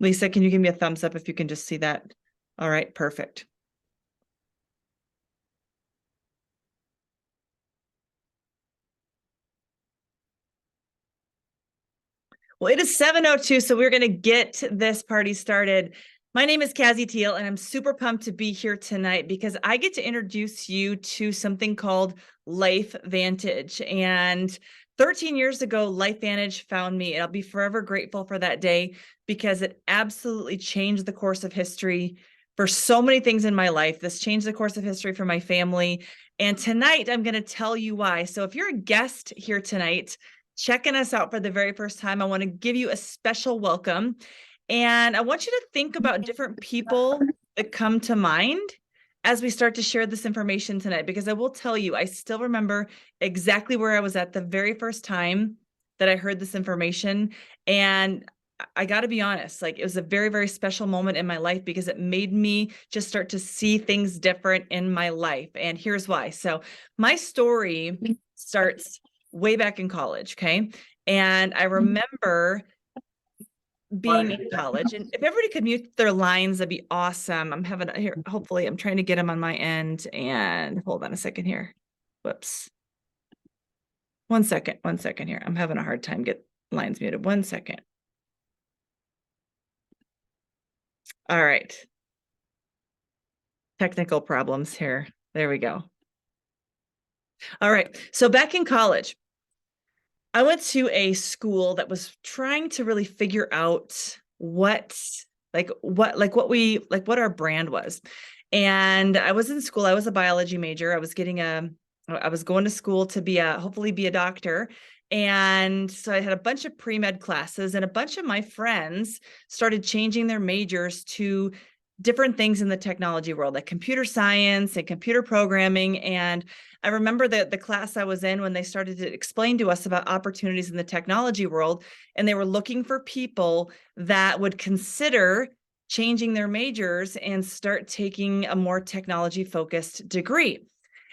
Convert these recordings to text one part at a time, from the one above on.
Lisa, can you give me a thumbs up if you can just see that? All right, perfect. Well, it is 7:02, so we're going to get this party started. My name is Kazzi Teel, and I'm super pumped to be here tonight because I get to introduce you to something called LifeVantage. And 13 years ago, LifeVantage found me, and I'll be forever grateful for that day because it absolutely changed the course of history for so many things in my life. This changed the course of history for my family. And tonight, I'm going to tell you why. So if you're a guest here tonight, checking us out for the very first time, I want to give you a special welcome. And I want you to think about different people that come to mind as we start to share this information tonight, because I will tell you, I still remember exactly where I was at the very first time that I heard this information. And I got to be honest, like it was a very, very special moment in my life because it made me just start to see things different in my life. And here's why. So my story starts way back in college, okay? And I remember being in college, and if everybody could mute their lines, that'd be awesome. I'm having here, hopefully I'm trying to get them on my end, and hold on a second here. Whoops. One second here. I'm having a hard time get lines muted. 1 second. All right. Technical problems here. There we go. All right. So back in college, I went to a school that was trying to really figure out what our brand was. And I was in school, I was a biology major. I was going to school to hopefully be a doctor. And so I had a bunch of pre-med classes, and a bunch of my friends started changing their majors to different things in the technology world, like computer science and computer programming. And I remember the class I was in when they started to explain to us about opportunities in the technology world, and they were looking for people that would consider changing their majors and start taking a more technology-focused degree.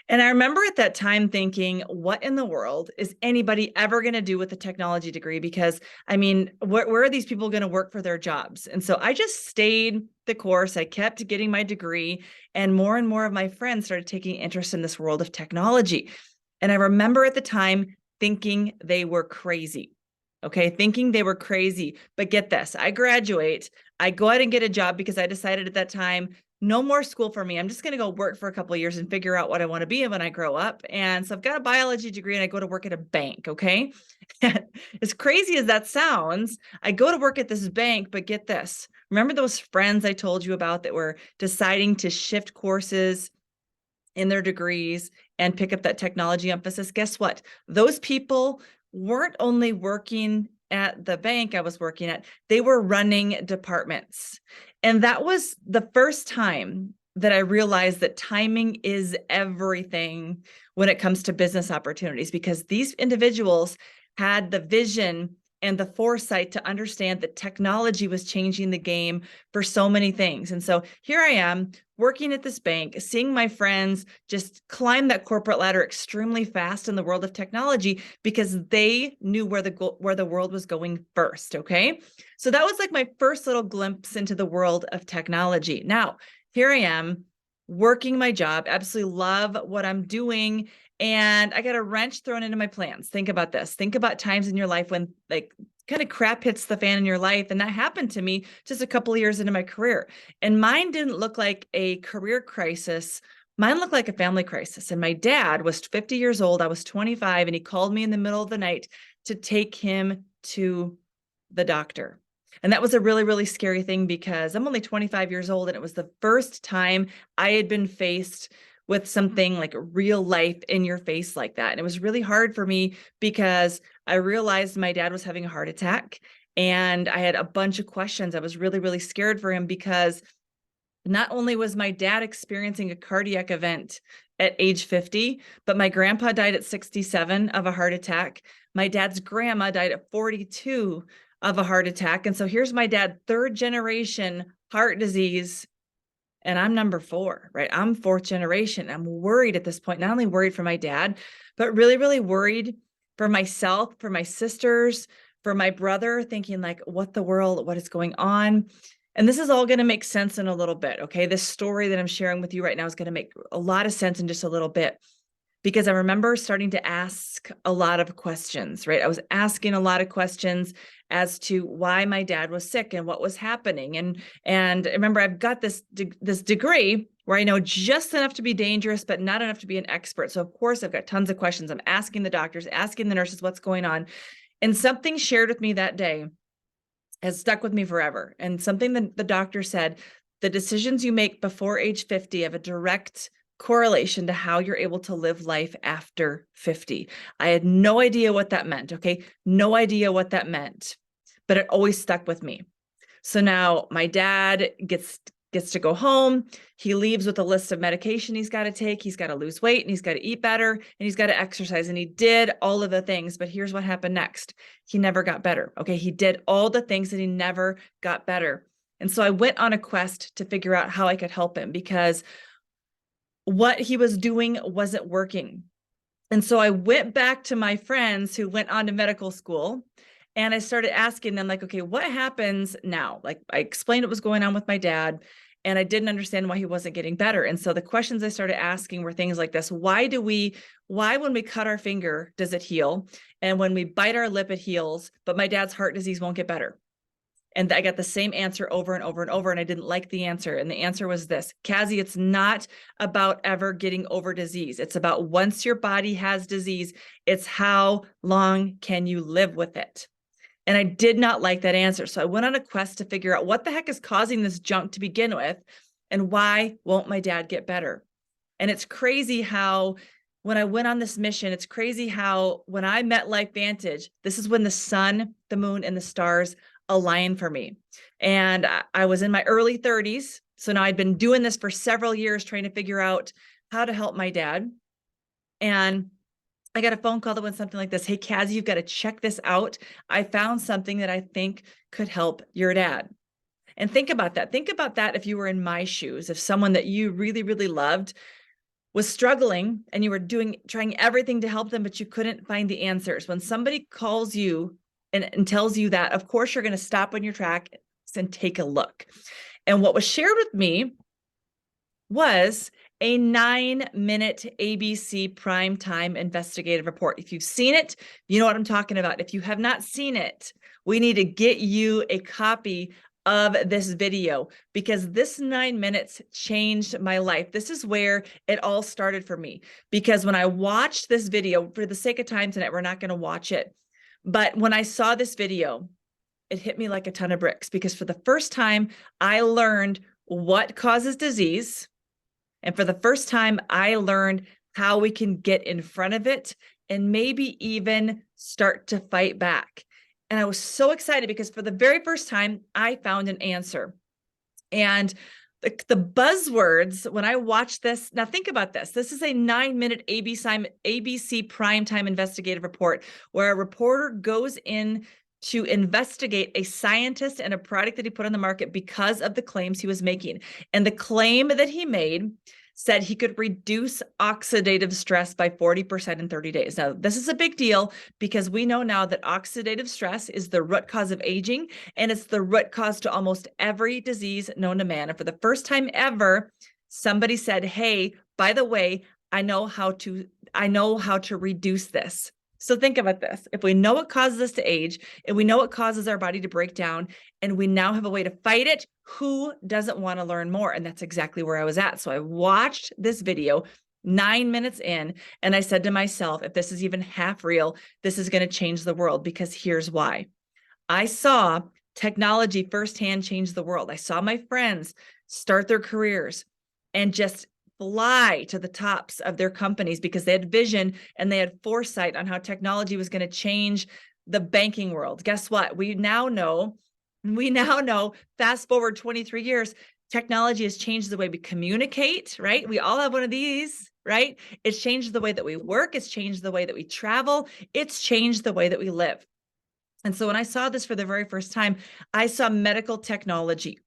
And I remember at that time thinking, what in the world is anybody ever going to do with a technology degree? Because I mean, where are these people going to work for their jobs? And so I just stayed the course. I kept getting my degree, and more of my friends started taking interest in this world of technology. And I remember at the time thinking they were crazy. Okay, thinking they were crazy. But get this, I graduate, I go out and get a job because I decided at that time, no more school for me. I'm just going to go work for a couple of years and figure out what I want to be when I grow up. And so I've got a biology degree, and I go to work at a bank. Okay. As crazy as that sounds, I go to work at this bank, but get this. Remember those friends I told you about that were deciding to shift courses in their degrees and pick up that technology emphasis? Guess what? Those people weren't only working at the bank I was working at, they were running departments. And that was the first time that I realized that timing is everything when it comes to business opportunities, because these individuals had the vision and the foresight to understand that technology was changing the game for so many things. And so here I am working at this bank, seeing my friends just climb that corporate ladder extremely fast in the world of technology because they knew where the world was going first. Okay. So that was like my first little glimpse into the world of technology. Now, here I am working my job, absolutely love what I'm doing. And I got a wrench thrown into my plans. Think about this. Think about times in your life when like kind of crap hits the fan in your life. And that happened to me just a couple of years into my career. And mine didn't look like a career crisis. Mine looked like a family crisis. And my dad was 50 years old. I was 25, and he called me in the middle of the night to take him to the doctor. And that was a really, really scary thing because I'm only 25 years old, and it was the first time I had been faced with something like real life in your face like that. And it was really hard for me because I realized my dad was having a heart attack, and I had a bunch of questions. I was really, really scared for him because not only was my dad experiencing a cardiac event at age 50, but my grandpa died at 67 of a heart attack. My dad's grandma died at 42 of a heart attack. And so here's my dad, third generation heart disease, and I'm number 4, right? I'm fourth generation. I'm worried at this point, not only worried for my dad, but really, really worried for myself, for my sisters, for my brother, thinking like, what the world, what is going on? And this is all going to make sense in a little bit. Okay. This story that I'm sharing with you right now is going to make a lot of sense in just a little bit, because I remember starting to ask a lot of questions, right? I was asking a lot of questions as to why my dad was sick and what was happening. And remember, I've got this degree where I know just enough to be dangerous, but not enough to be an expert. So of course, I've got tons of questions. I'm asking the doctors, asking the nurses what's going on. And something shared with me that day has stuck with me forever. And something that the doctor said, the decisions you make before age 50 have a direct correlation to how you're able to live life after 50. I had no idea what that meant. Okay. No idea what that meant, but it always stuck with me. So now my dad gets to go home. He leaves with a list of medication he's got to take. He's got to lose weight and he's got to eat better and he's got to exercise. And he did all of the things, but here's what happened next. He never got better. Okay. He did all the things and he never got better. And so I went on a quest to figure out how I could help him, because what he was doing wasn't working. And so I went back to my friends who went on to medical school and I started asking them, like, okay, what happens now? Like, I explained what was going on with my dad and I didn't understand why he wasn't getting better. And so the questions I started asking were things like this. Why when we cut our finger, does it heal? And when we bite our lip, it heals, but my dad's heart disease won't get better. And I got the same answer over and over and over, and I didn't like the answer. And the answer was this: Kazzi, it's not about ever getting over disease. It's about once your body has disease, it's how long can you live with it? And I did not like that answer. So I went on a quest to figure out what the heck is causing this junk to begin with, and why won't my dad get better? And it's crazy how when I went on this mission, it's crazy how when I met LifeVantage, this is when the sun, the moon, and the stars align for me. And I was in my early 30s. So now I'd been doing this for several years, trying to figure out how to help my dad. And I got a phone call that went something like this: hey, Kazzi, you've got to check this out. I found something that I think could help your dad. And think about that. Think about that if you were in my shoes, if someone that you really, really loved was struggling and you were trying everything to help them, but you couldn't find the answers. When somebody calls you and tells you that, of course, you're going to stop on your track and take a look. And what was shared with me was a 9-minute ABC primetime investigative report. If you've seen it, you know what I'm talking about. If you have not seen it, we need to get you a copy of this video, because this 9 minutes changed my life. This is where it all started for me, because when I watched this video, for the sake of time tonight, we're not going to watch it. But when I saw this video, it hit me like a ton of bricks, because for the first time, I learned what causes disease. And for the first time, I learned how we can get in front of it and maybe even start to fight back. And I was so excited because for the very first time, I found an answer. And the buzzwords, when I watched this, now think about this. This is a 9-minute ABC primetime investigative report where a reporter goes in to investigate a scientist and a product that he put on the market because of the claims he was making. And the claim that he made said he could reduce oxidative stress by 40% in 30 days. Now, this is a big deal because we know now that oxidative stress is the root cause of aging, and it's the root cause to almost every disease known to man. And for the first time ever, somebody said, hey, by the way, I know how to reduce this. So think about this. If we know what causes us to age, and we know what causes our body to break down, and we now have a way to fight it, who doesn't want to learn more? And that's exactly where I was at. So I watched this video 9 minutes in, and I said to myself, if this is even half real, this is going to change the world, because here's why. I saw technology firsthand change the world. I saw my friends start their careers and just fly to the tops of their companies because they had vision and they had foresight on how technology was going to change the banking world. Guess what? We now know, fast forward 23 years, technology has changed the way we communicate, right? We all have one of these, right? It's changed the way that we work. It's changed the way that we travel. It's changed the way that we live. And so when I saw this for the very first time, I saw medical technology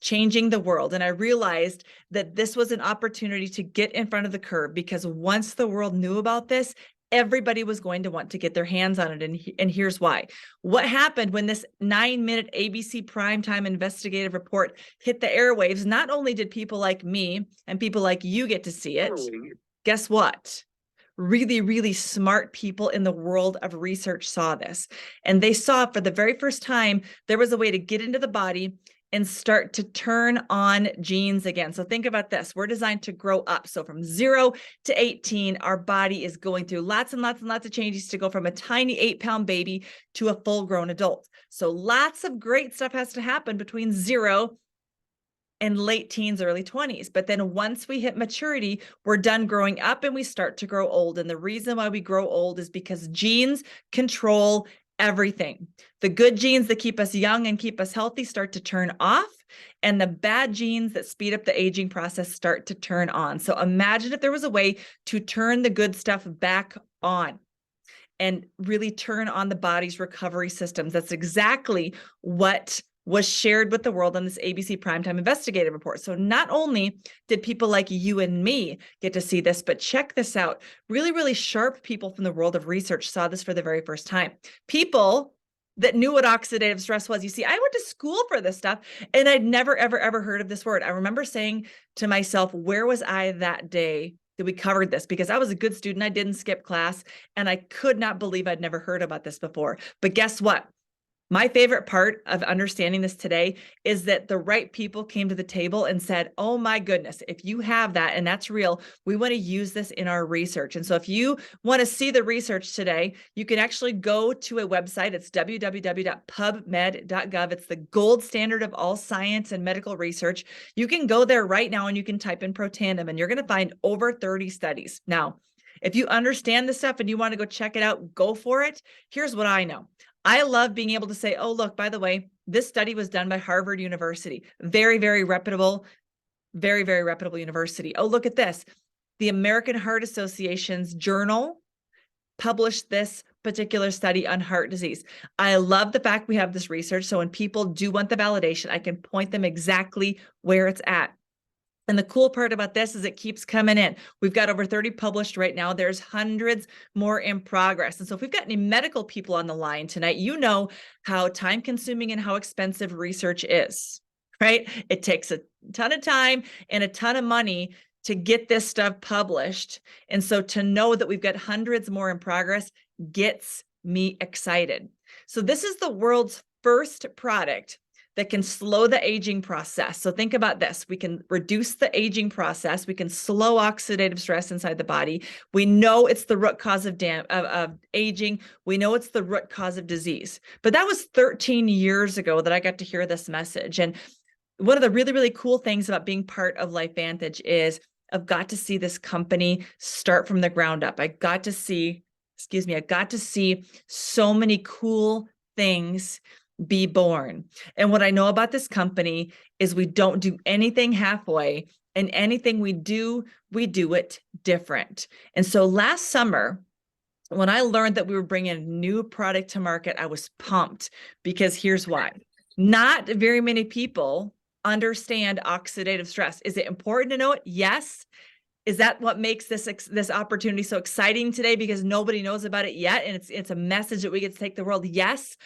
changing the world. And I realized that this was an opportunity to get in front of the curve, because once the world knew about this, everybody was going to want to get their hands on it. And here's why. What happened when this 9-minute ABC primetime investigative report hit the airwaves? Not only did people like me and people like you get to see it, guess what? Really, really smart people in the world of research saw this. And they saw for the very first time, there was a way to get into the body and start to turn on genes again. So think about this. We're designed to grow up. So from 0 to 18, our body is going through lots and lots and lots of changes to go from a tiny 8-pound baby to a full-grown adult. So lots of great stuff has to happen between 0 and late teens, early 20s. But then once we hit maturity, we're done growing up and we start to grow old. And the reason why we grow old is because genes control everything. The good genes that keep us young and keep us healthy start to turn off, and the bad genes that speed up the aging process start to turn on. So imagine if there was a way to turn the good stuff back on and really turn on the body's recovery systems. That's exactly what was shared with the world on this ABC Primetime Investigative Report. So not only did people like you and me get to see this, but check this out. Really, really sharp people from the world of research saw this for the very first time. People that knew what oxidative stress was. You see, I went to school for this stuff and I'd never, ever, ever heard of this word. I remember saying to myself, where was I that day that we covered this? Because I was a good student. I didn't skip class and I could not believe I'd never heard about this before. But guess what? My favorite part of understanding this today is that the right people came to the table and said, oh my goodness, if you have that and that's real, we want to use this in our research. And so if you want to see the research today, you can actually go to a website. It's www.pubmed.gov. It's the gold standard of all science and medical research. You can go there right now and you can type in Protandim and you're going to find over 30 studies. Now, if you understand this stuff and you want to go check it out, go for it. Here's what I know. I love being able to say, oh, look, by the way, this study was done by Harvard University. Very, very reputable university. Oh, look at this. The American Heart Association's journal published this particular study on heart disease. I love the fact we have this research. So when people do want the validation, I can point them exactly where it's at. And the cool part about this is it keeps coming in. We've got over 30 published right now. There's hundreds more in progress. And so if we've got any medical people on the line tonight, you know how time consuming and how expensive research is, right? It takes a ton of time and a ton of money to get this stuff published. And so to know that we've got hundreds more in progress gets me excited. So this is the world's first product that can slow the aging process. So think about this. We can reduce the aging process. We can slow oxidative stress inside the body. We know it's the root cause of aging. We know it's the root cause of disease. But that was 13 years ago that I got to hear this message. And one of the really, really cool things about being part of LifeVantage is I've got to see this company start from the ground up. I got to see so many cool things be born. And what I know about this company is we don't do anything halfway, and anything we do it different. And so last summer, when I learned that we were bringing a new product to market, I was pumped because here's why. Not very many people understand oxidative stress. Is it important to know it? Yes. Is that what makes this opportunity so exciting today? Because nobody knows about it yet, and it's a message that we get to take the world. Yes.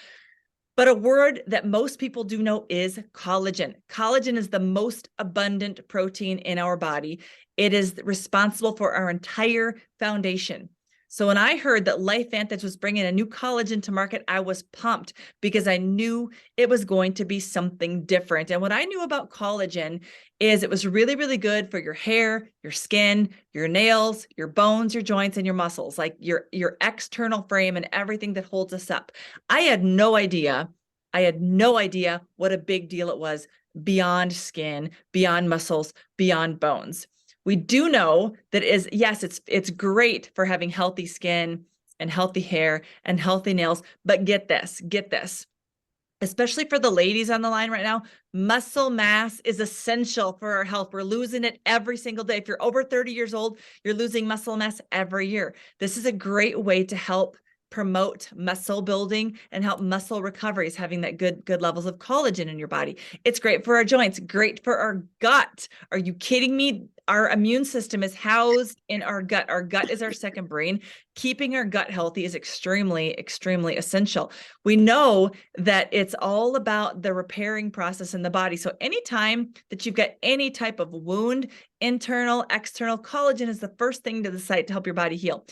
But a word that most people do know is collagen. Collagen is the most abundant protein in our body. It is responsible for our entire foundation. So when I heard that LifeVantage was bringing a new collagen to market, I was pumped because I knew it was going to be something different. And what I knew about collagen is it was really, really good for your hair, your skin, your nails, your bones, your joints, and your muscles, like your external frame and everything that holds us up. I had no idea what a big deal it was beyond skin, beyond muscles, beyond bones. We do know that it's great for having healthy skin and healthy hair and healthy nails, but get this, especially for the ladies on the line right now, muscle mass is essential for our health. We're losing it every single day. If you're over 30 years old, you're losing muscle mass every year. This is a great way to help promote muscle building and help muscle recovery, is having that good levels of collagen in your body. It's great for our joints, great for our gut. Are you kidding me? Our immune system is housed in our gut. Our gut is our second brain. Keeping our gut healthy is extremely, extremely essential. We know that it's all about the repairing process in the body. So anytime that you've got any type of wound, internal, external, collagen is the first thing to the site to help your body heal.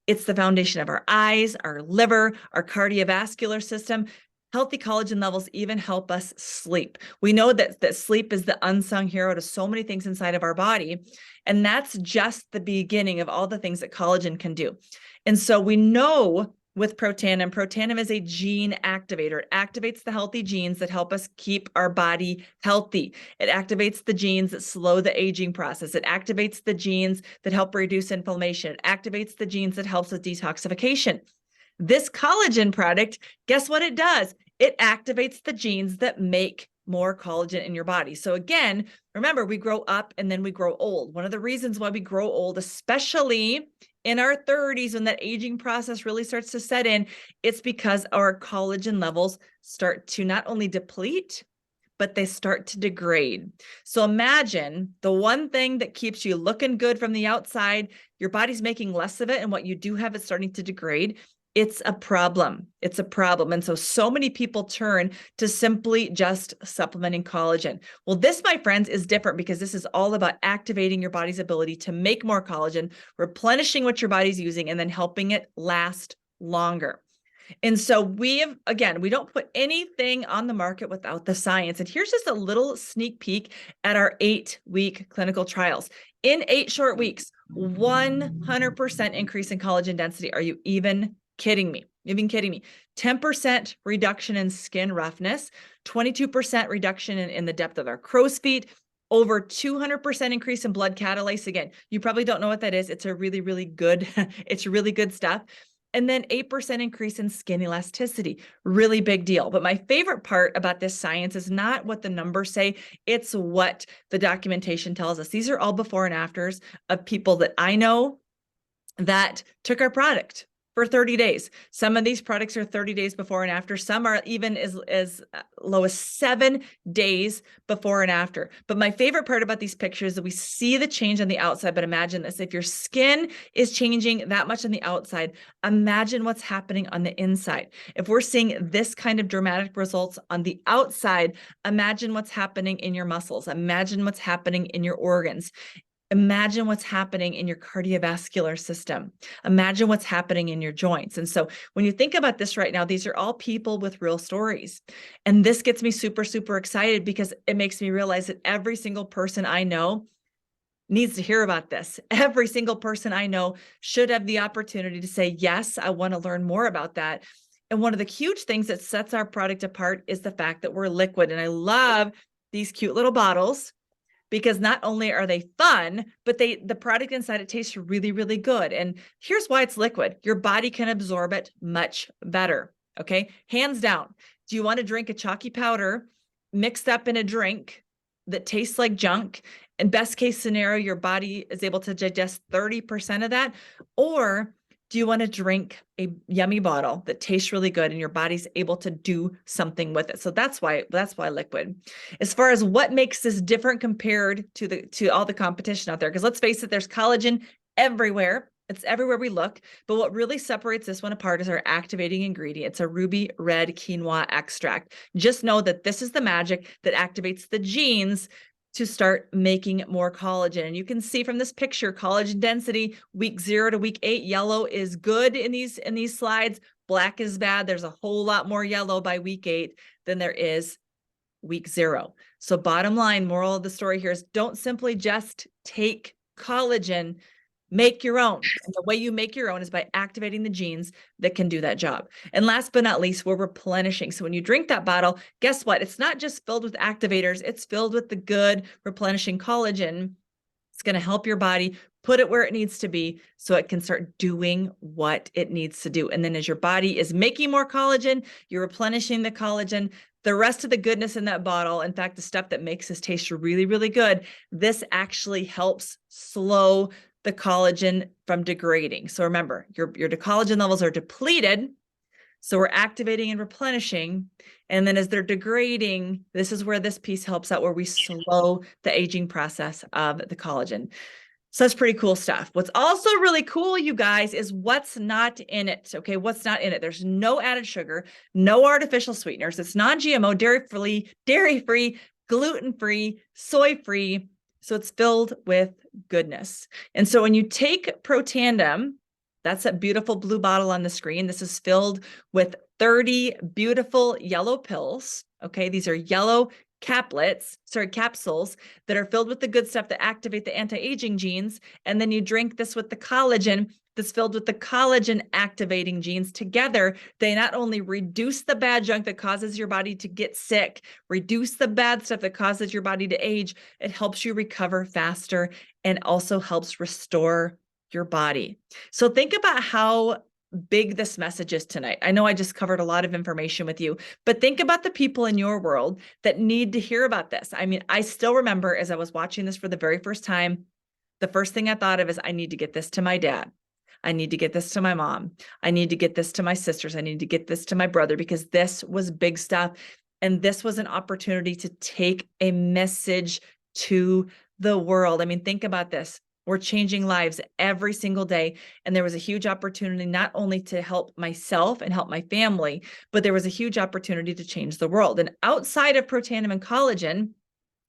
It's the foundation of our eyes, our liver, our cardiovascular system. Healthy collagen levels even help us sleep. We know that sleep is the unsung hero to so many things inside of our body. And that's just the beginning of all the things that collagen can do. And so we know with protandim is a gene activator. It activates the healthy genes that help us keep our body healthy. It activates the genes that slow the aging process. It activates the genes that help reduce inflammation. It activates the genes that helps with detoxification. This collagen product, guess what it does? It activates the genes that make more collagen in your body. So again, remember, we grow up and then we grow old. One of the reasons why we grow old, especially in our 30s, when that aging process really starts to set in, it's because our collagen levels start to not only deplete, but they start to degrade. So imagine the one thing that keeps you looking good from the outside, your body's making less of it, and what you do have is starting to degrade. It's a problem. It's a problem. And so many people turn to simply just supplementing collagen. Well, this, my friends, is different because this is all about activating your body's ability to make more collagen, replenishing what your body's using, and then helping it last longer. And so we don't put anything on the market without the science. And here's just a little sneak peek at our 8-week clinical trials. In 8 short weeks, 100% increase in collagen density. Are you even kidding me? You've been kidding me. 10% reduction in skin roughness, 22% reduction in the depth of our crow's feet, over 200% increase in blood catalase. Again, you probably don't know what that is. It's a really, really good, it's really good stuff. And then 8% increase in skin elasticity, really big deal. But my favorite part about this science is not what the numbers say, it's what the documentation tells us. These are all before and afters of people that I know that took our product for 30 days. Some of these products are 30 days before and after. Some are even as low as 7 days before and after. But my favorite part about these pictures is that we see the change on the outside. But imagine this, if your skin is changing that much on the outside, imagine what's happening on the inside. If we're seeing this kind of dramatic results on the outside, imagine what's happening in your muscles. Imagine what's happening in your organs. Imagine what's happening in your cardiovascular system. Imagine what's happening in your joints. And so when you think about this right now, these are all people with real stories. And this gets me super, super excited because it makes me realize that every single person I know needs to hear about this. Every single person I know should have the opportunity to say, yes, I want to learn more about that. And one of the huge things that sets our product apart is the fact that we're liquid. And I love these cute little bottles, because not only are they fun, but the product inside it tastes really, really good. And here's why it's liquid. Your body can absorb it much better, okay? Hands down. Do you want to drink a chalky powder mixed up in a drink that tastes like junk? In best case scenario, your body is able to digest 30% of that? Or do you want to drink a yummy bottle that tastes really good and your body's able to do something with it? So that's why liquid. As far as what makes this different compared to all the competition out there, because let's face it, there's collagen everywhere. It's everywhere we look. But what really separates this one apart is our activating ingredient. It's a ruby red quinoa extract. Just know that this is the magic that activates the genes to start making more collagen. And you can see from this picture, collagen density, week 0 to week 8, yellow is good in these slides. Black is bad. There's a whole lot more yellow by week 8 than there is week 0. So bottom line, moral of the story here is don't simply just take collagen, make your own. And the way you make your own is by activating the genes that can do that job. And last but not least, we're replenishing. So when you drink that bottle, guess what? It's not just filled with activators, it's filled with the good replenishing collagen. It's going to help your body put it where it needs to be so it can start doing what it needs to do. And then as your body is making more collagen, you're replenishing the collagen. The rest of the goodness in that bottle, in fact, the stuff that makes this taste really, really good, this actually helps slow the collagen from degrading. So remember, your collagen levels are depleted. So we're activating and replenishing. And then as they're degrading, this is where this piece helps out, where we slow the aging process of the collagen. So that's pretty cool stuff. What's also really cool, you guys, is what's not in it. Okay, what's not in it? There's no added sugar, no artificial sweeteners. It's non-GMO, dairy-free, gluten-free, soy-free. So it's filled with goodness. And so when you take Protandim, that's that beautiful blue bottle on the screen. This is filled with 30 beautiful yellow pills. Okay, these are yellow capsules that are filled with the good stuff that activate the anti-aging genes. And then you drink this with the collagen that's filled with the collagen activating genes. Together, they not only reduce the bad junk that causes your body to get sick, reduce the bad stuff that causes your body to age, it helps you recover faster and also helps restore your body. So think about how big this message is tonight. I know I just covered a lot of information with you, but think about the people in your world that need to hear about this. I mean, I still remember as I was watching this for the very first time, the first thing I thought of is I need to get this to my dad. I need to get this to my mom. I need to get this to my sisters. I need to get this to my brother, because this was big stuff. And this was an opportunity to take a message to the world. I mean, think about this. We're changing lives every single day. And there was a huge opportunity not only to help myself and help my family, but there was a huge opportunity to change the world. And outside of Protandim and collagen,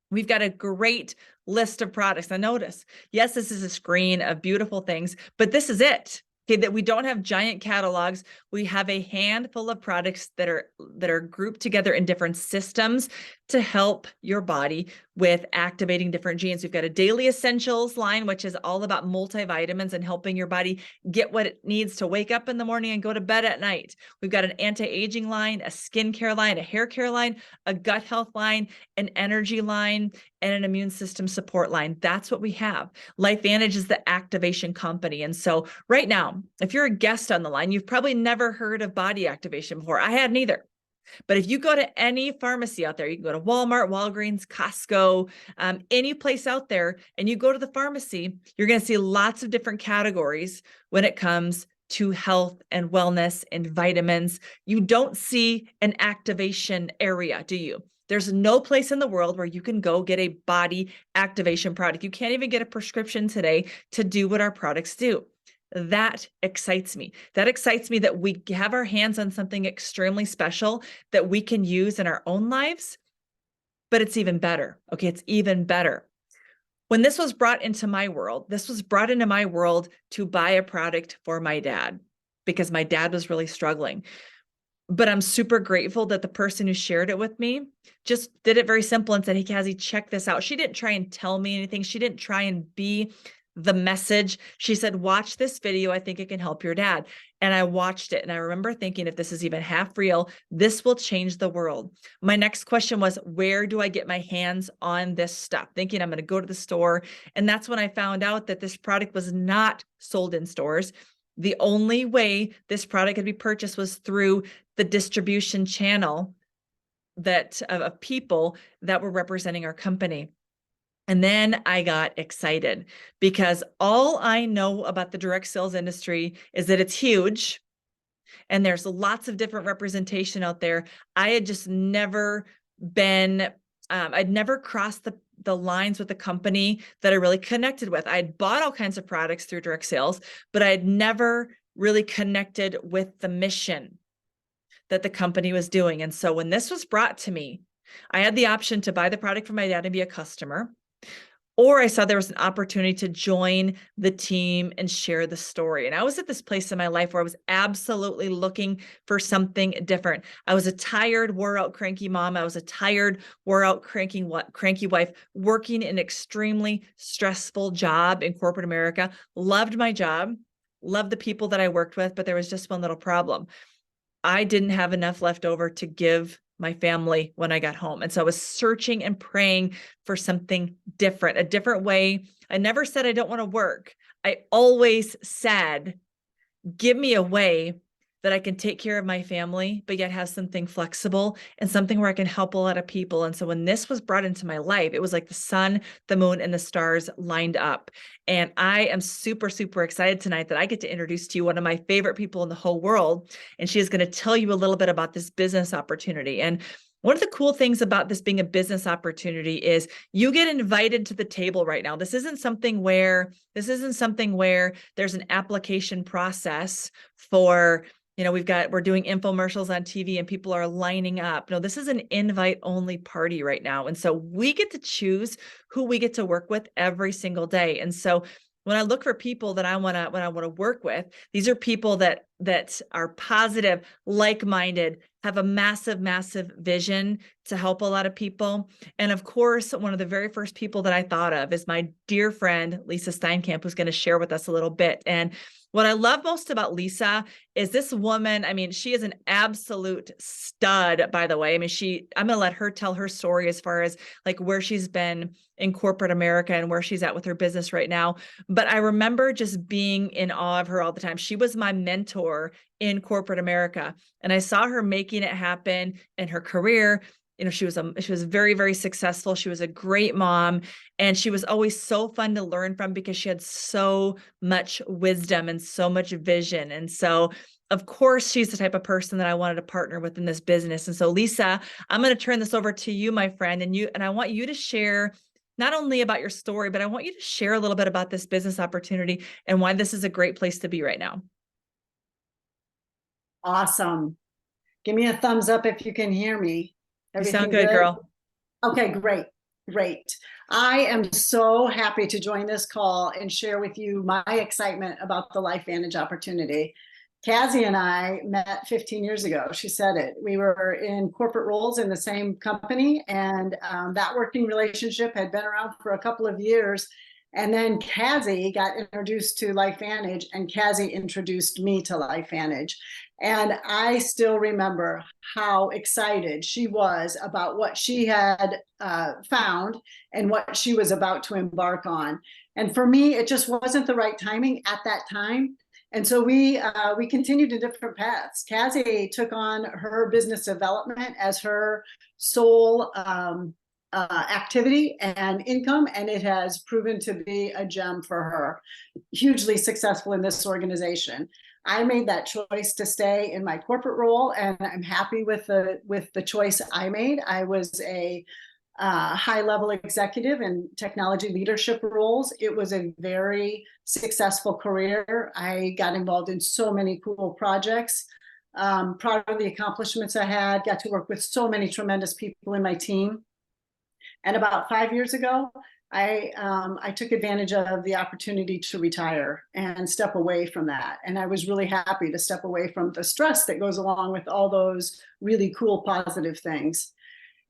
we've got a great list of products. Now notice, yes, this is a screen of beautiful things, but this is it. Okay, that we don't have giant catalogs. We have a handful of products that are grouped together in different systems to help your body with activating different genes. We've got a daily essentials line, which is all about multivitamins and helping your body get what it needs to wake up in the morning and go to bed at night. We've got an anti-aging line, a skincare line, a hair care line, a gut health line, an energy line, and an immune system support line. That's what we have. LifeVantage is the activation company. And so right now, if you're a guest on the line, you've probably never heard of body activation before. I hadn't either. But if you go to any pharmacy out there, you can go to Walmart, Walgreens, Costco, any place out there, and you go to the pharmacy, you're going to see lots of different categories when it comes to health and wellness and vitamins. You don't see an activation area, do you? There's no place in the world where you can go get a body activation product. You can't even get a prescription today to do what our products do. That excites me. That excites me that we have our hands on something extremely special that we can use in our own lives, but it's even better. Okay, it's even better. When this was brought into my world, this was brought into my world to buy a product for my dad, because my dad was really struggling. But I'm super grateful that the person who shared it with me just did it very simple and said, hey, Kazzi, check this out. She didn't try and tell me anything. She didn't try and be the message. She said, watch this video. I think it can help your dad. And I watched it. And I remember thinking, if this is even half real, this will change the world. My next question was, where do I get my hands on this stuff? Thinking I'm going to go to the store. And that's when I found out that this product was not sold in stores. The only way this product could be purchased was through the distribution channel that of people that were representing our company. And then I got excited, because all I know about the direct sales industry is that it's huge and there's lots of different representation out there. I had just never been, I'd never crossed the lines with a company that I really connected with. I had bought all kinds of products through direct sales, but I had never really connected with the mission that the company was doing. And so when this was brought to me, I had the option to buy the product from my dad and be a customer, or I saw there was an opportunity to join the team and share the story. And I was at this place in my life where I was absolutely looking for something different. I was a tired, wore out, cranky mom. I was a tired, wore out, cranky wife, working an extremely stressful job in corporate America. Loved my job, loved the people that I worked with, but there was just one little problem. I didn't have enough left over to give my family when I got home. And so I was searching and praying for something different, a different way. I never said I don't want to work. I always said, give me a way that I can take care of my family, but yet have something flexible and something where I can help a lot of people. And so when this was brought into my life, it was like the sun, the moon, and the stars lined up. And I am super, super excited tonight that I get to introduce to you one of my favorite people in the whole world. And she is going to tell you a little bit about this business opportunity. And one of the cool things about this being a business opportunity is you get invited to the table right now. This isn't something where there's an application process for, we're doing infomercials on TV and people are lining up. No, this is an invite only party right now. And so we get to choose who we get to work with every single day. And so when I look for people that I want to work with, these are people that are positive, like-minded, have a massive, massive vision to help a lot of people. And of course, one of the very first people that I thought of is my dear friend, Lisa Steinkamp, who's going to share with us a little bit. And what I love most about Lisa is this woman. I mean, she is an absolute stud, by the way. I mean, I'm going to let her tell her story as far as like where she's been in corporate America and where she's at with her business right now. But I remember just being in awe of her all the time. She was my mentor in corporate America, and I saw her making it happen in her career. She was very, very successful. She was a great mom, and she was always so fun to learn from because she had so much wisdom and so much vision. And so, of course, she's the type of person that I wanted to partner with in this business. And so, Lisa, I'm going to turn this over to you, my friend, and I want you to share not only about your story, but I want you to share a little bit about this business opportunity and why this is a great place to be right now. Awesome. Give me a thumbs up if you can hear me. Everything you sound good, girl. Okay, great. Great. I am so happy to join this call and share with you my excitement about the LifeVantage opportunity. Kazzi and I met 15 years ago. She said it. We were in corporate roles in the same company, and that working relationship had been around for a couple of years. And then Kazzi got introduced to LifeVantage, and Kazzi introduced me to LifeVantage. And I still remember how excited she was about what she had found and what she was about to embark on. And for me, it just wasn't the right timing at that time. And so we continued in different paths. Kazzi took on her business development as her sole activity and income, and it has proven to be a gem for her. Hugely successful in this organization. I made that choice to stay in my corporate role, and I'm happy with the choice I made. I was a high-level executive in technology leadership roles. It was a very successful career. I got involved in so many cool projects. Proud of the accomplishments I had. Got to work with so many tremendous people in my team. And about 5 years ago, I took advantage of the opportunity to retire and step away from that. And I was really happy to step away from the stress that goes along with all those really cool, positive things.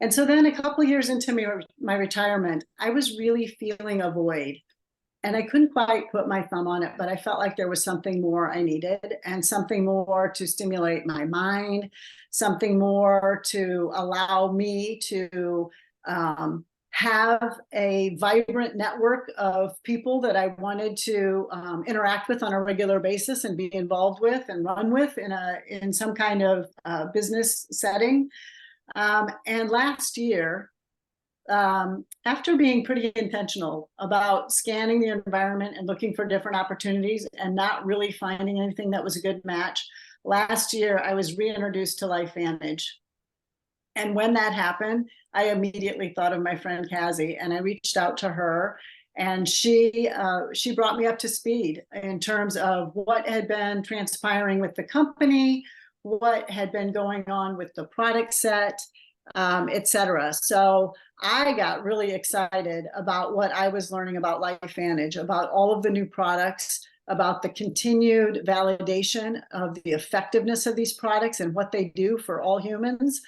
And so then a couple of years into my retirement, I was really feeling a void. And I couldn't quite put my thumb on it, but I felt like there was something more I needed, and something more to stimulate my mind, something more to allow me to have a vibrant network of people that I wanted to interact with on a regular basis and be involved with and run with in some kind of business setting. And last year, after being pretty intentional about scanning the environment and looking for different opportunities and not really finding anything that was a good match, last year I was reintroduced to LifeVantage. And when that happened, I immediately thought of my friend Kazzi, and I reached out to her, and she brought me up to speed in terms of what had been transpiring with the company, what had been going on with the product set, et cetera. So I got really excited about what I was learning about LifeVantage, about all of the new products, about the continued validation of the effectiveness of these products and what they do for all humans.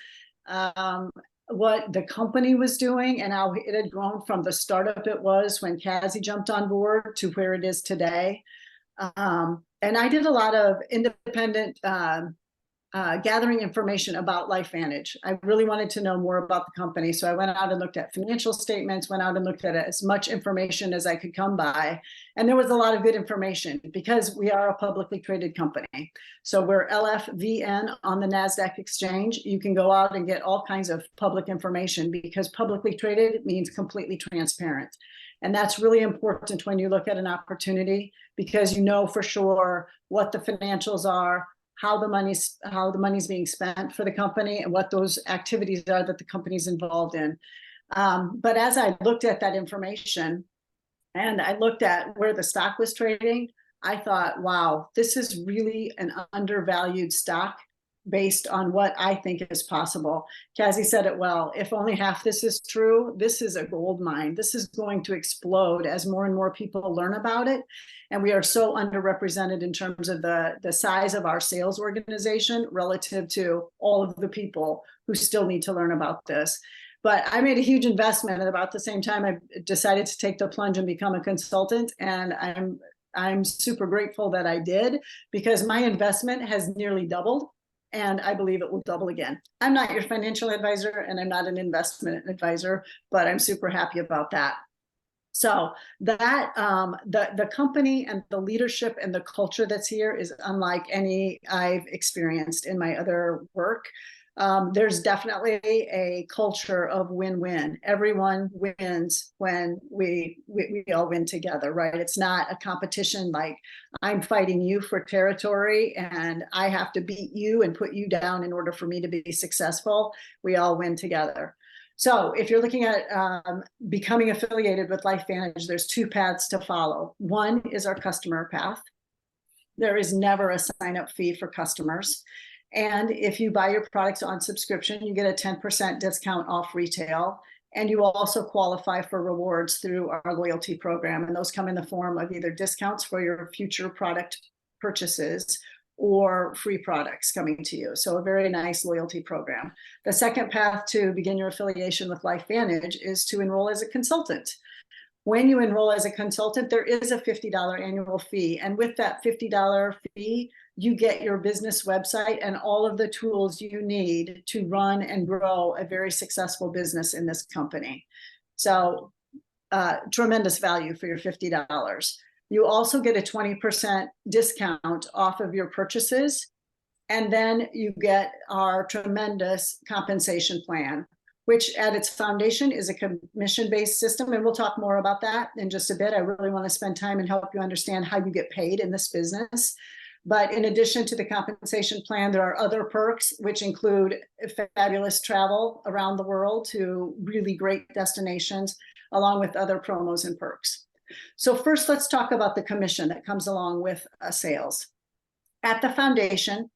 What the company was doing and how it had grown from the startup it was when Kazzi jumped on board to where it is today. And I did a lot of independent gathering information about LifeVantage. I really wanted to know more about the company. So I went out and looked at financial statements, went out and looked at as much information as I could come by. And there was a lot of good information because we are a publicly traded company. So we're LFVN on the NASDAQ exchange. You can go out and get all kinds of public information because publicly traded means completely transparent. And that's really important when you look at an opportunity because you know for sure what the financials are, how the money's being spent for the company, and what those activities are that the company's involved in. But as I looked at that information and I looked at where the stock was trading, I thought, wow, this is really an undervalued stock based on what I think is possible. Kazzi said it well. If only half this is true, this is a gold mine. This is going to explode as more and more people learn about it. And we are so underrepresented in terms of the size of our sales organization relative to all of the people who still need to learn about this. But I made a huge investment, and about the same time, I decided to take the plunge and become a consultant. And I'm super grateful that I did because my investment has nearly doubled. And I believe it will double again. I'm not your financial advisor and I'm not an investment advisor, but I'm super happy about that. So that the company and the leadership and the culture that's here is unlike any I've experienced in my other work. There's definitely a culture of win-win. Everyone wins when we all win together, right? It's not a competition like I'm fighting you for territory and I have to beat you and put you down in order for me to be successful. We all win together. So if you're looking at becoming affiliated with LifeVantage, there's two paths to follow. One is our customer path. There is never a sign-up fee for customers. And if you buy your products on subscription, you get a 10% discount off retail. And you will also qualify for rewards through our loyalty program. And those come in the form of either discounts for your future product purchases or free products coming to you. So a very nice loyalty program. The second path to begin your affiliation with LifeVantage is to enroll as a consultant. When you enroll as a consultant, there is a $50 annual fee. And with that $50 fee, you get your business website and all of the tools you need to run and grow a very successful business in this company. So tremendous value for your $50. You also get a 20% discount off of your purchases. And then you get our tremendous compensation plan, which at its foundation is a commission-based system. And we'll talk more about that in just a bit. I really want to spend time and help you understand how you get paid in this business. But in addition to the compensation plan, there are other perks, which include fabulous travel around the world to really great destinations, along with other promos and perks. So first, let's talk about the commission that comes along with sales. At the foundation,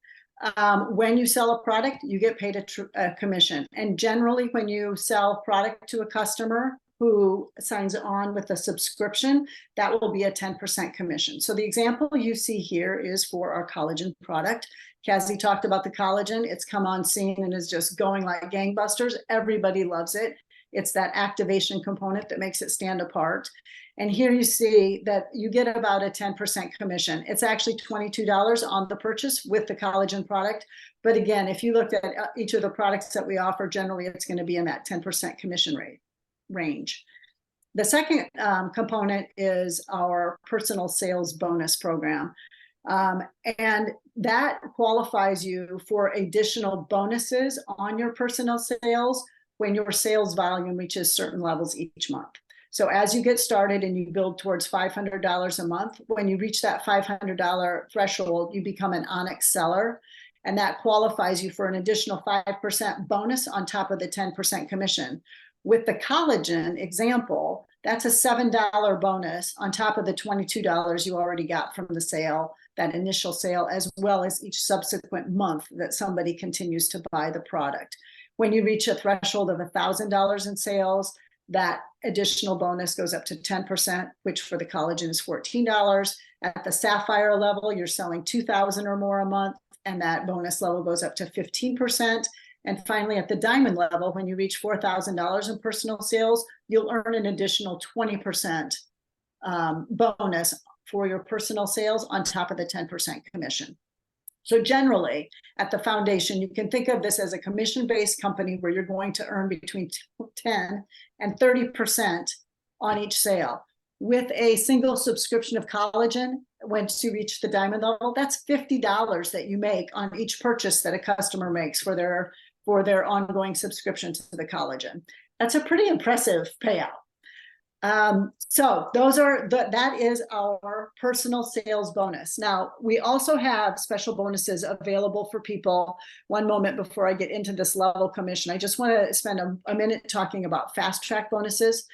when you sell a product, you get paid a commission. And generally, when you sell product to a customer who signs on with a subscription, that will be a 10% commission. So the example you see here is for our collagen product. Kazzi talked about the collagen. It's come on scene and is just going like gangbusters. Everybody loves it. It's that activation component that makes it stand apart. And here you see that you get about a 10% commission. It's actually $22 on the purchase with the collagen product. But again, if you look at each of the products that we offer, generally it's going to be in that 10% commission rate range. The second component is our personal sales bonus program. And that qualifies you for additional bonuses on your personal sales when your sales volume reaches certain levels each month. So as you get started and you build towards $500 a month, when you reach that $500 threshold, you become an Onyx seller. And that qualifies you for an additional 5% bonus on top of the 10% commission. With the collagen example, that's a $7 bonus on top of the $22 you already got from the sale, that initial sale, as well as each subsequent month that somebody continues to buy the product. When you reach a threshold of $1,000 in sales, that additional bonus goes up to 10%, which for the collagen is $14. At the sapphire level, you're selling $2,000 or more a month, and that bonus level goes up to 15%. And finally, at the diamond level, when you reach $4,000 in personal sales, you'll earn an additional 20% bonus for your personal sales on top of the 10% commission. So generally, at the foundation, you can think of this as a commission-based company where you're going to earn between 10 and 30% on each sale. With a single subscription of collagen, once you reach the diamond level, that's $50 that you make on each purchase that a customer makes for their ongoing subscription to the collagen. That's a pretty impressive payout. So that is our personal sales bonus. Now, we also have special bonuses available for people. One moment before I get into this level commission, I just want to spend a minute talking about fast track bonuses.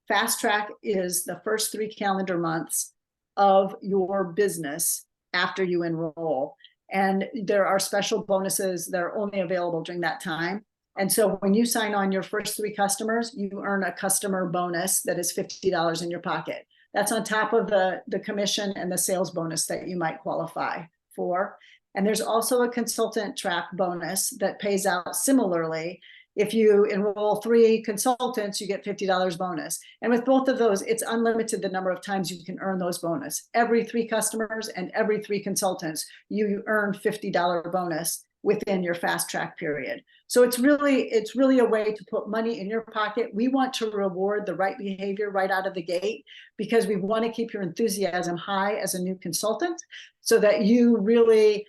Fast track is the first 3 calendar months of your business after you enroll. And there are special bonuses that are only available during that time. And so when you sign on your first 3 customers, you earn a customer bonus that is $50 in your pocket. That's on top of the commission and the sales bonus that you might qualify for. And there's also a consultant track bonus that pays out similarly. If you enroll 3 consultants, you get $50 bonus. And with both of those, it's unlimited the number of times you can earn those bonus. Every 3 customers and every 3 consultants, you earn $50 bonus within your fast track period. So it's really a way to put money in your pocket. We want to reward the right behavior right out of the gate because we want to keep your enthusiasm high as a new consultant so that you really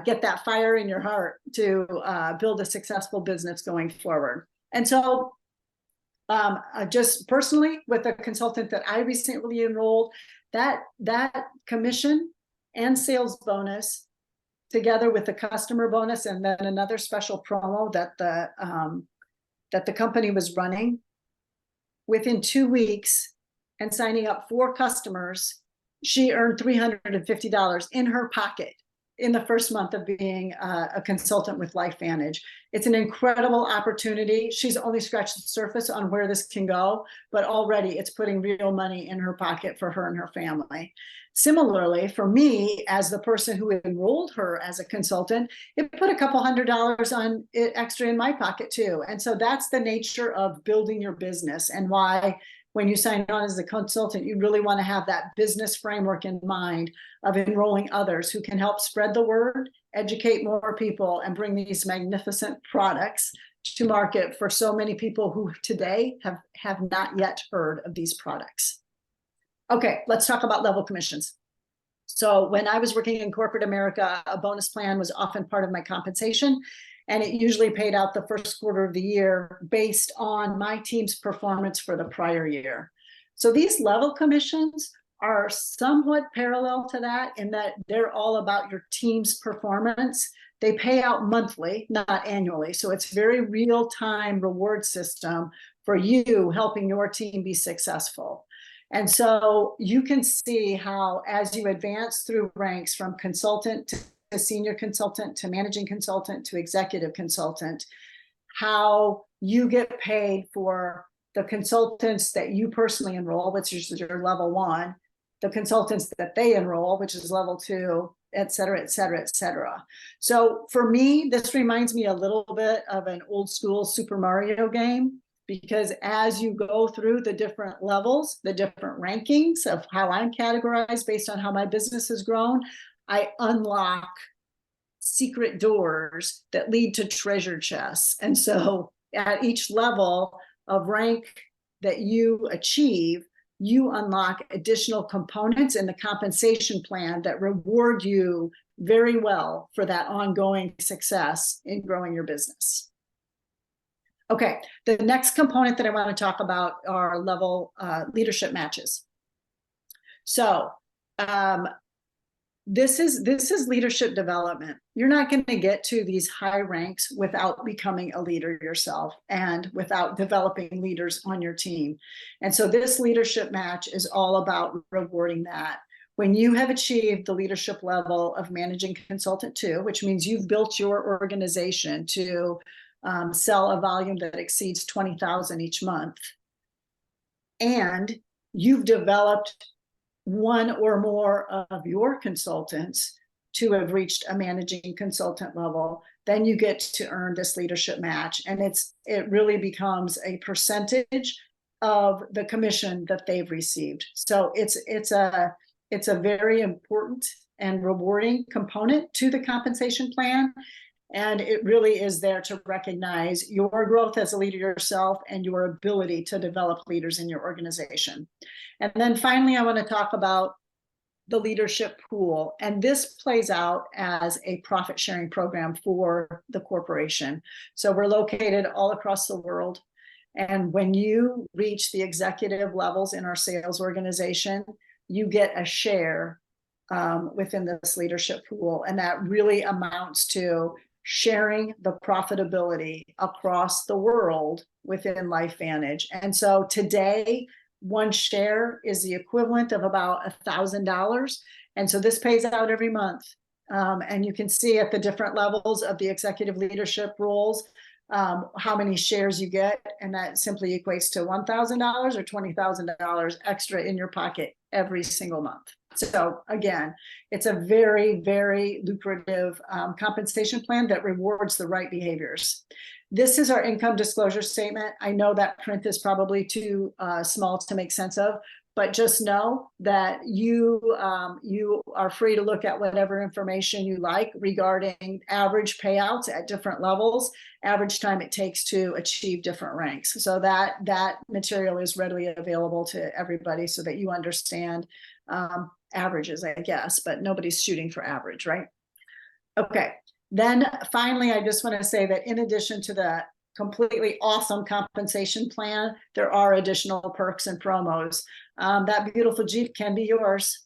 get that fire in your heart to build a successful business going forward. And so just personally with a consultant that I recently enrolled, that commission and sales bonus together with the customer bonus and then another special promo that the company was running, within 2 weeks and signing up 4 customers, she earned $350 in her pocket in the first month of being a consultant with LifeVantage. It's an incredible opportunity. She's only scratched the surface on where this can go, but already it's putting real money in her pocket for her and her family. Similarly, for me, as the person who enrolled her as a consultant, it put a couple $100 on it extra in my pocket too. And so that's the nature of building your business and why when you sign on as a consultant, you really want to have that business framework in mind of enrolling others who can help spread the word, educate more people, and bring these magnificent products to market for so many people who today have not yet heard of these products. Okay, let's talk about level commissions. So when I was working in corporate America, a bonus plan was often part of my compensation, and it usually paid out the first quarter of the year based on my team's performance for the prior year. So these level commissions are somewhat parallel to that in that they're all about your team's performance. They pay out monthly, not annually. So it's very real-time reward system for you helping your team be successful. And so you can see how as you advance through ranks from consultant to senior consultant to managing consultant to executive consultant, how you get paid for the consultants that you personally enroll, which is your level 1, the consultants that they enroll, which is level 2, et cetera, et cetera, et cetera. So for me, this reminds me a little bit of an old school Super Mario game, because as you go through the different levels, the different rankings of how I'm categorized based on how my business has grown, I unlock secret doors that lead to treasure chests. And so at each level of rank that you achieve, you unlock additional components in the compensation plan that reward you very well for that ongoing success in growing your business. Okay, the next component that I want to talk about are level leadership matches. So this is leadership development. You're not going to get to these high ranks without becoming a leader yourself and without developing leaders on your team. And so this leadership match is all about rewarding that. When you have achieved the leadership level of managing consultant 2, which means you've built your organization to sell a volume that exceeds 20,000 each month, and you've developed one or more of your consultants to have reached a managing consultant level, then you get to earn this leadership match. And it really becomes a percentage of the commission that they've received. So it's a very important and rewarding component to the compensation plan. And it really is there to recognize your growth as a leader yourself and your ability to develop leaders in your organization. And then finally, I want to talk about the leadership pool. And this plays out as a profit sharing program for the corporation. So we're located all across the world. And when you reach the executive levels in our sales organization, you get a share within this leadership pool. And that really amounts to sharing the profitability across the world within LifeVantage. And so today, one share is the equivalent of about $1,000. And so this pays out every month. And you can see at the different levels of the executive leadership roles, how many shares you get. And that simply equates to $1,000 or $20,000 extra in your pocket every single month. So again, it's a very, very lucrative compensation plan that rewards the right behaviors. This is our income disclosure statement. I know that print is probably too small to make sense of, but just know that you are free to look at whatever information you like regarding average payouts at different levels, average time it takes to achieve different ranks. So that material is readily available to everybody so that you understand averages, I guess, but nobody's shooting for average, right? Okay. Then finally, I just want to say that in addition to the completely awesome compensation plan, there are additional perks and promos. That beautiful Jeep can be yours.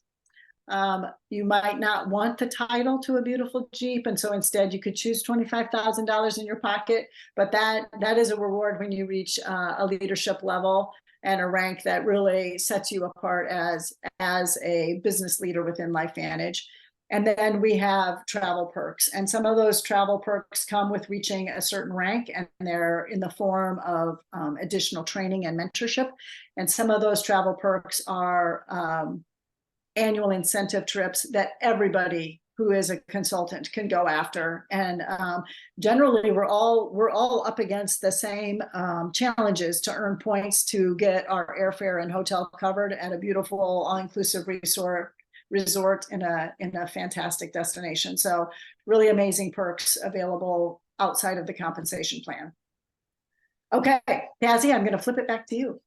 You might not want the title to a beautiful Jeep, and so instead you could choose $25,000 in your pocket, but that is a reward when you reach a leadership level and a rank that really sets you apart as a business leader within LifeVantage. And then we have travel perks, and some of those travel perks come with reaching a certain rank, and they're in the form of additional training and mentorship. And some of those travel perks are annual incentive trips that everybody who is a consultant can go after. And generally, we're all up against the same challenges to earn points to get our airfare and hotel covered at a beautiful all-inclusive resort in a fantastic destination. So really amazing perks available outside of the compensation plan. Okay, Kazzi, I'm going to flip it back to you.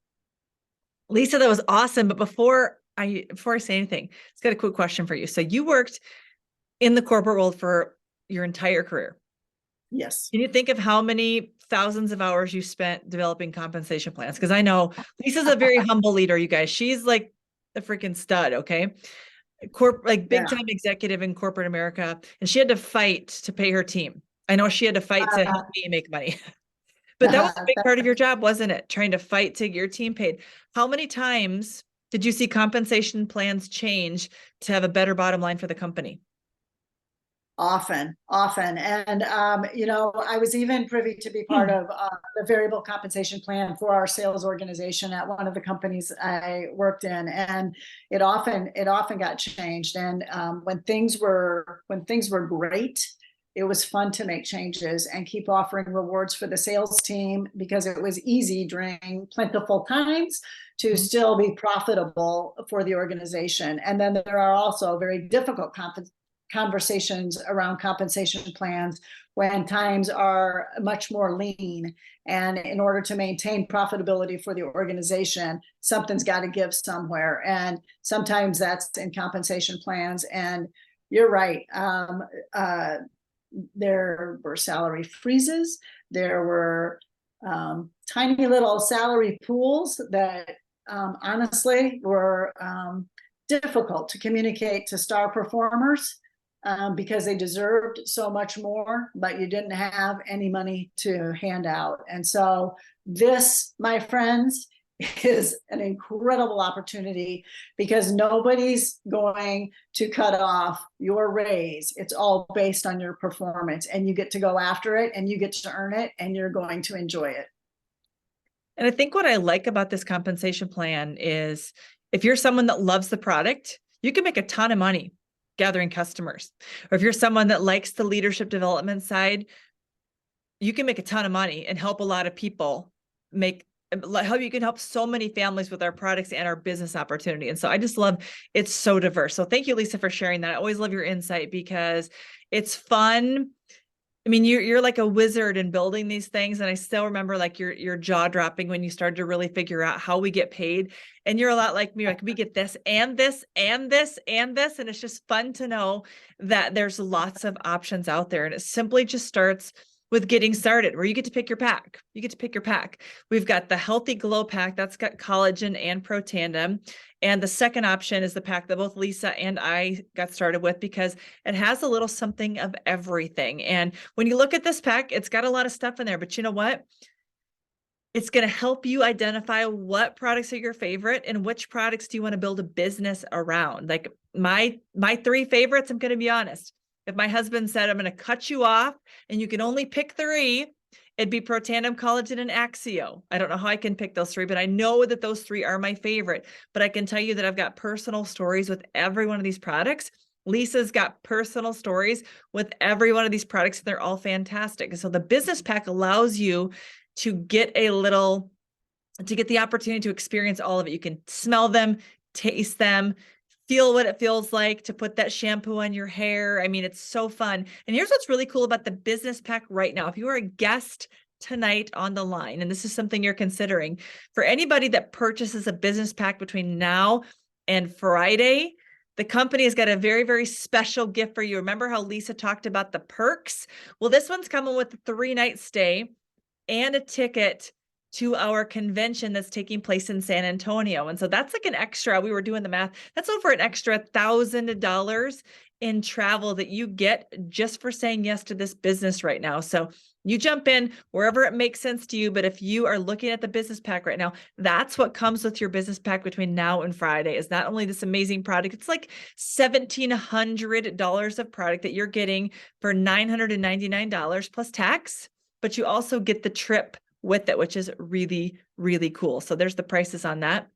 Lisa, that was awesome. But before I say anything, it's got a quick question for you. So you worked in the corporate world for your entire career. Yes. Can you think of how many thousands of hours you spent developing compensation plans? Because I know Lisa's a very humble leader, you guys. She's like a freaking stud, okay? Big time executive in corporate America, and she had to fight to pay her team. I know she had to fight to help me make money, but that was a big part of your job, wasn't it? Trying to fight to get your team paid. How many times did you see compensation plans change to have a better bottom line for the company? Often. And, I was even privy to be part of the variable compensation plan for our sales organization at one of the companies I worked in. And it often got changed. And when things were great, it was fun to make changes and keep offering rewards for the sales team because it was easy during plentiful times to still be profitable for the organization. And then there are also very difficult conversations around compensation plans when times are much more lean. And in order to maintain profitability for the organization, something's got to give somewhere. And sometimes that's in compensation plans. And you're right. There were salary freezes. There were tiny little salary pools that honestly were difficult to communicate to star performers. Because they deserved so much more, but you didn't have any money to hand out. And so this, my friends, is an incredible opportunity because nobody's going to cut off your raise. It's all based on your performance, and you get to go after it and you get to earn it, and you're going to enjoy it. And I think what I like about this compensation plan is if you're someone that loves the product, you can make a ton of money gathering customers. Or if you're someone that likes the leadership development side, you can make a ton of money and help a lot of people make how you can help so many families with our products and our business opportunity. And so I just love, it's so diverse. So thank you, Lisa, for sharing that. I always love your insight because it's fun. I mean, you're like a wizard in building these things. And I still remember like your jaw dropping when you started to really figure out how we get paid. And you're a lot like me, like we get this and this and this and this. And it's just fun to know that there's lots of options out there. And it simply just starts with getting started, where you get to pick your pack. You get to pick your pack. We've got the Healthy Glow pack that's got collagen and Protandim. And the second option is the pack that both Lisa and I got started with because it has a little something of everything. And when you look at this pack, it's got a lot of stuff in there, but you know what? It's going to help you identify what products are your favorite and which products do you want to build a business around. Like my three favorites, I'm going to be honest. If my husband said, I'm going to cut you off and you can only pick three, it'd be Protandim, Collagen, and Axio. I don't know how I can pick those three, but I know that those three are my favorite. But I can tell you that I've got personal stories with every one of these products. Lisa's got personal stories with every one of these products, and they're all fantastic. And so the business pack allows you to get the opportunity to experience all of it. You can smell them, taste them, feel what it feels like to put that shampoo on your hair. I mean, it's so fun. And here's what's really cool about the business pack right now. If you are a guest tonight on the line, and this is something you're considering, for anybody that purchases a business pack between now and Friday, the company has got a very, very special gift for you. Remember how Lisa talked about the perks? Well, this one's coming with a 3-night stay and a ticket to our convention that's taking place in San Antonio. And so that's like an extra, we were doing the math, that's over an extra $1,000 in travel that you get just for saying yes to this business right now. So you jump in wherever it makes sense to you. But if you are looking at the business pack right now, that's what comes with your business pack between now and Friday, is not only this amazing product, it's like $1,700 of product that you're getting for $999 plus tax, but you also get the trip with it, which is really, really cool. So there's the prices on that.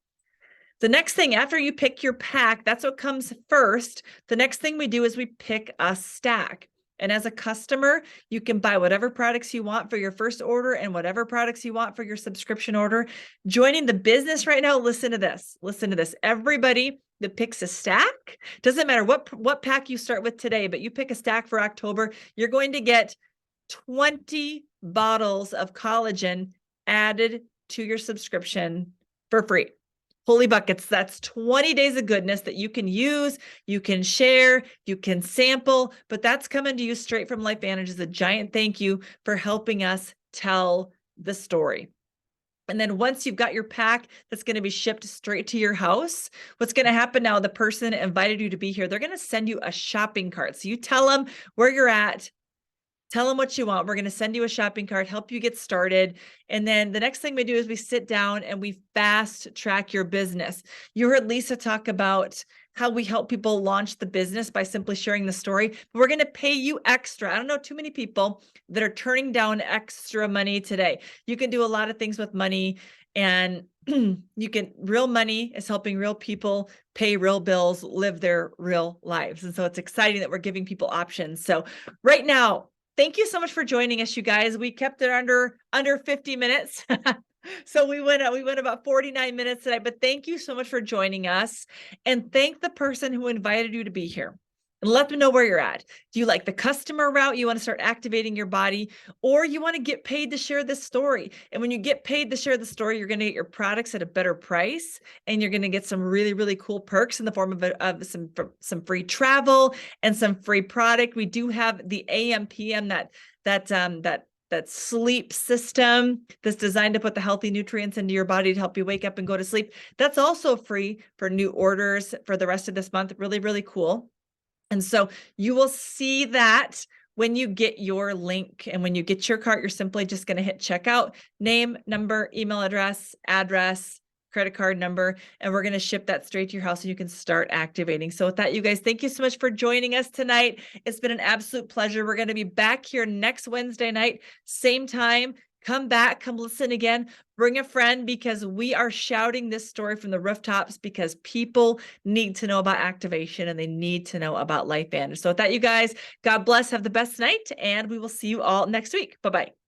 The next thing, after you pick your pack, that's what comes first. The next thing we do is we pick a stack. And as a customer, you can buy whatever products you want for your first order and whatever products you want for your subscription order. Joining the business right now, listen to this. Listen to this. Everybody that picks a stack, doesn't matter what pack you start with today, but you pick a stack for October, you're going to get 20 bottles of collagen added to your subscription for free. Holy buckets, that's 20 days of goodness that you can use, you can share, you can sample, but that's coming to you straight from LifeVantage as a giant thank you for helping us tell the story. And then once you've got your pack that's going to be shipped straight to your house, what's going to happen now, the person invited you to be here, they're going to send you a shopping cart. So you tell them where you're at, tell them what you want. We're going to send you a shopping cart, help you get started. And then the next thing we do is we sit down and we fast track your business. You heard Lisa talk about how we help people launch the business by simply sharing the story. We're going to pay you extra. I don't know too many people that are turning down extra money today. You can do a lot of things with money, and real money is helping real people pay real bills, live their real lives. And so it's exciting that we're giving people options. So right now, thank you so much for joining us, you guys. We kept it under 50 minutes. So we went about 49 minutes today, but thank you so much for joining us, and thank the person who invited you to be here. And let them know where you're at. Do you like the customer route? You want to start activating your body, or you want to get paid to share this story? And when you get paid to share the story, you're going to get your products at a better price, and you're going to get some really, really cool perks in the form of some free travel and some free product. We do have the AM/PM, that sleep system that's designed to put the healthy nutrients into your body to help you wake up and go to sleep. That's also free for new orders for the rest of this month. Really, really cool. And so you will see that when you get your link, and when you get your cart, you're simply just going to hit checkout, name, number, email address, credit card number, and we're going to ship that straight to your house and you can start activating. So with that, you guys, thank you so much for joining us tonight. It's been an absolute pleasure. We're going to be back here next Wednesday night, same time. Come back, come listen again, bring a friend, because we are shouting this story from the rooftops because people need to know about activation and they need to know about LifeVantage. So with that, you guys, God bless, have the best night, and we will see you all next week. Bye-bye.